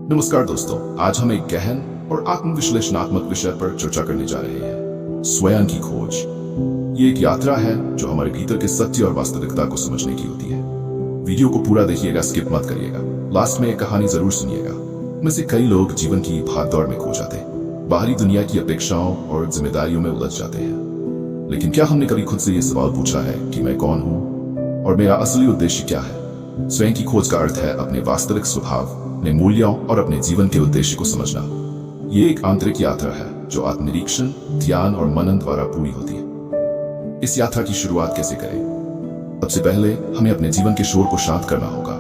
नमस्कार दोस्तों, आज हम एक गहन और आत्मविश्लेषणात्मक विषय पर चर्चा करने जा रहे हैं, स्वयं की खोज। ये एक यात्रा है जो हमारे भीतर के सत्य और वास्तविकता को समझने की होती है। वीडियो को पूरा देखिएगा, स्किप मत करिएगा। लास्ट में एक कहानी जरूर सुनिएगा। में से कई लोग जीवन की भागदौड़ में खो जाते हैं, बाहरी दुनिया की अपेक्षाओं और जिम्मेदारियों में उलझ जाते हैं। लेकिन क्या हमने कभी खुद से ये सवाल पूछा है कि मैं कौन हूँ और मेरा असली उद्देश्य क्या है? स्वयं की खोज का अर्थ है अपने वास्तविक स्वभाव, अपने मूल्यों और अपने जीवन के उद्देश्य को समझना। ये एक आंतरिक यात्रा है जो आत्मनिरीक्षण, ध्यान और मनन द्वारा पूरी होती है। इस यात्रा की शुरुआत कैसे करें? सबसे पहले हमें अपने जीवन के शोर को शांत करना होगा।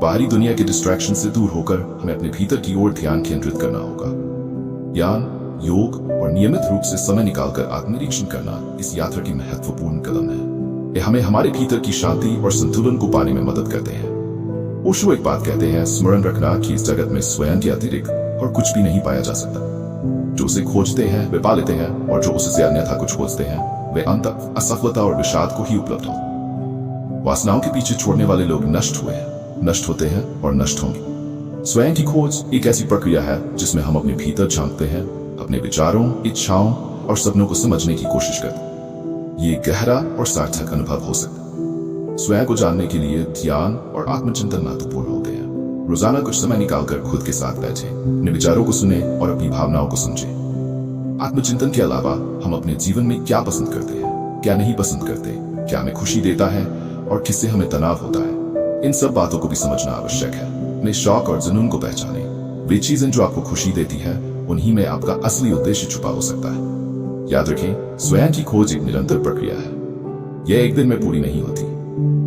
बाहरी दुनिया के डिस्ट्रैक्शन से दूर होकर हमें अपने भीतर की ओर ध्यान केंद्रित करना होगा। ज्ञान, योग और नियमित रूप से समय निकालकर आत्मनिरीक्षण करना इस यात्रा की महत्वपूर्ण कदम है। ये हमें हमारे भीतर की शांति और संतुलन को पाने में मदद करते हैं। ओशो एक बात कहते हैं, स्मरण रखना कि इस जगत में स्वयं के अतिरिक्त और कुछ भी नहीं पाया जा सकता। जो उसे खोजते हैं वे पा लेते हैं, और जो उससे अन्यथा कुछ खोजते हैं वे अंत असफलता और विषाद को ही उपलब्ध हो। वासनाओं के पीछे छोड़ने वाले लोग नष्ट हुए हैं, नष्ट होते हैं और नष्ट होंगे। स्वयं की खोज एक ऐसी प्रक्रिया है जिसमें हम अपने भीतर झांकते हैं, अपने विचारों, इच्छाओं और सपनों को समझने की कोशिश करते हैं। ये गहरा और सार्थक अनुभव हो सकता है। स्वयं को जानने के लिए ध्यान और आत्मचिंतन महत्वपूर्ण होते हैं। रोजाना कुछ समय निकालकर खुद के साथ बैठें, अपने विचारों को सुने और अपनी भावनाओं को समझें। आत्मचिंतन के अलावा हम अपने जीवन में क्या पसंद करते हैं, क्या नहीं पसंद करते, क्या हमें खुशी देता है और किससे हमें तनाव होता है, इन सब बातों को भी समझना आवश्यक है। अपने शौक और जुनून को पहचानें। वे चीजें जो आपको खुशी देती है, उन्हीं में आपका असली उद्देश्य छुपा हो सकता है। याद रखें, स्वयं की खोज एक निरंतर प्रक्रिया है। यह एक दिन में पूरी नहीं होती,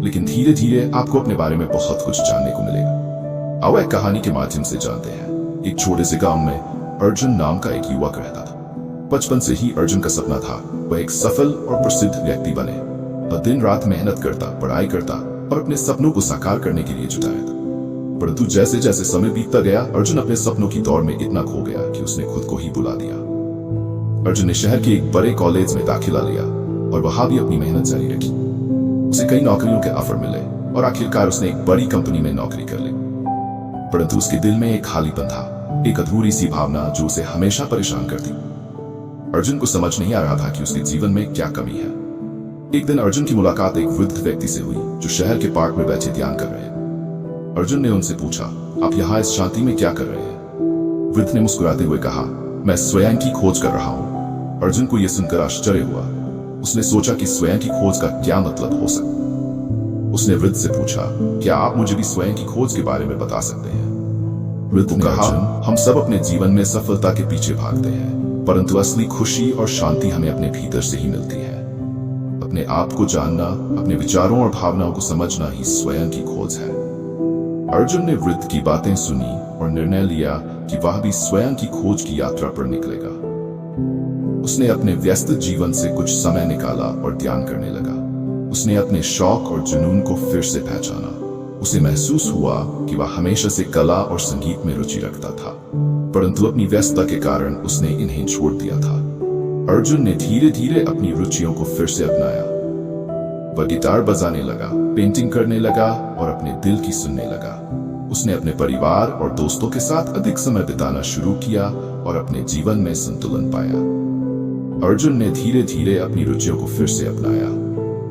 लेकिन धीरे धीरे आपको अपने बारे में बहुत कुछ जानने को मिलेगा। आओ एक कहानी के माध्यम से जानते हैं। एक छोटे से गांव में अर्जुन नाम का एक युवक रहता था। बचपन से ही अर्जुन का सपना था वह एक सफल और प्रसिद्ध व्यक्ति बने। वह दिन रात मेहनत करता, पढ़ाई करता और अपने सपनों को साकार करने के लिए जुटा रहता। परंतु जैसे जैसे समय बीतता गया, अर्जुन अपने सपनों की दौड़ में इतना खो गया कि उसने खुद को ही भुला दिया। अर्जुन ने शहर के एक बड़े कॉलेज में दाखिला लिया और वहां भी अपनी मेहनत जारी रखी। उसे कई नौकरियों के ऑफर मिले और आखिरकार उसने एक बड़ी कंपनी में नौकरी कर ली। परंतु उसके दिल में एक खालीपन था, एक अधूरी सी भावना जो उसे हमेशा परेशान करती। अर्जुन को समझ नहीं आ रहा था कि उसके जीवन में क्या कमी है। एक दिन अर्जुन की मुलाकात एक वृद्ध व्यक्ति से हुई जो शहर के पार्क में बैठे ध्यान कर रहे हैं। अर्जुन ने उनसे पूछा, आप यहाँ इस शांति में क्या कर रहे हैं? वृद्ध ने मुस्कुराते हुए कहा, मैं स्वयं की खोज कर रहा हूँ। अर्जुन को यह सुनकर आश्चर्य हुआ। उसने सोचा कि स्वयं की खोज का क्या मतलब हो सकता। उसने वृद्ध से पूछा, क्या आप मुझे भी स्वयं की खोज के बारे में बता सकते हैं? वृद्ध ने कहा, हम सब अपने जीवन में सफलता के पीछे भागते हैं, परंतु असली खुशी और शांति हमें अपने भीतर से ही मिलती है। अपने आप को जानना, अपने विचारों और भावनाओं को समझना ही स्वयं की खोज है। अर्जुन ने वृद्ध की बातें सुनी और निर्णय लिया कि वह भी स्वयं की खोज की यात्रा पर निकलेगा। उसने अपने व्यस्त जीवन से कुछ समय निकाला और ध्यान करने लगा। उसने अपने शौक और जुनून को फिर से पहचाना। उसे महसूस हुआ कि वह हमेशा से कला और संगीत में रुचि रखता था, परंतु अपनी व्यस्तता के कारण उसने इन्हें छोड़ दिया था। अर्जुन ने धीरे धीरे अपनी रुचियों को फिर से अपनाया। वह गिटार बजाने लगा, पेंटिंग करने लगा और अपने दिल की सुनने लगा। उसने अपने परिवार और दोस्तों के साथ अधिक समय बिताना शुरू किया और अपने जीवन में संतुलन पाया। अर्जुन ने धीरे धीरे अपनी रुचियों को फिर से अपनाया।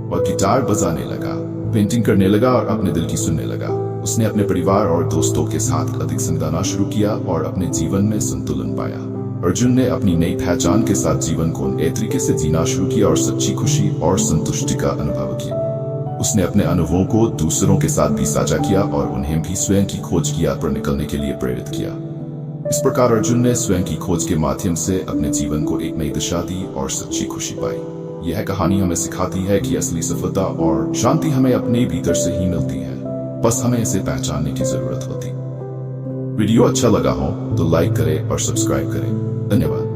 वह गिटार बजाने लगा, पेंटिंग करने लगा और अपने दिल की सुनने लगा। उसने अपने परिवार और दोस्तों के साथ अधिक समय बिताना शुरू किया और अपने जीवन में संतुलन पाया। अर्जुन ने अपनी नई पहचान के साथ जीवन को नए तरीके से जीना शुरू किया और सच्ची खुशी और संतुष्टि का अनुभव किया। उसने अपने अनुभवों को दूसरों के साथ भी साझा किया और उन्हें भी स्वयं की खोज की यात्रा पर निकलने के लिए प्रेरित किया। इस प्रकार अर्जुन ने स्वयं की खोज के माध्यम से अपने जीवन को एक नई दिशा दी और सच्ची खुशी पाई। यह कहानी हमें सिखाती है कि असली सफलता और शांति हमें अपने भीतर से ही मिलती है, बस हमें इसे पहचानने की जरूरत होती। वीडियो अच्छा लगा हो तो लाइक करें और सब्सक्राइब करें। धन्यवाद।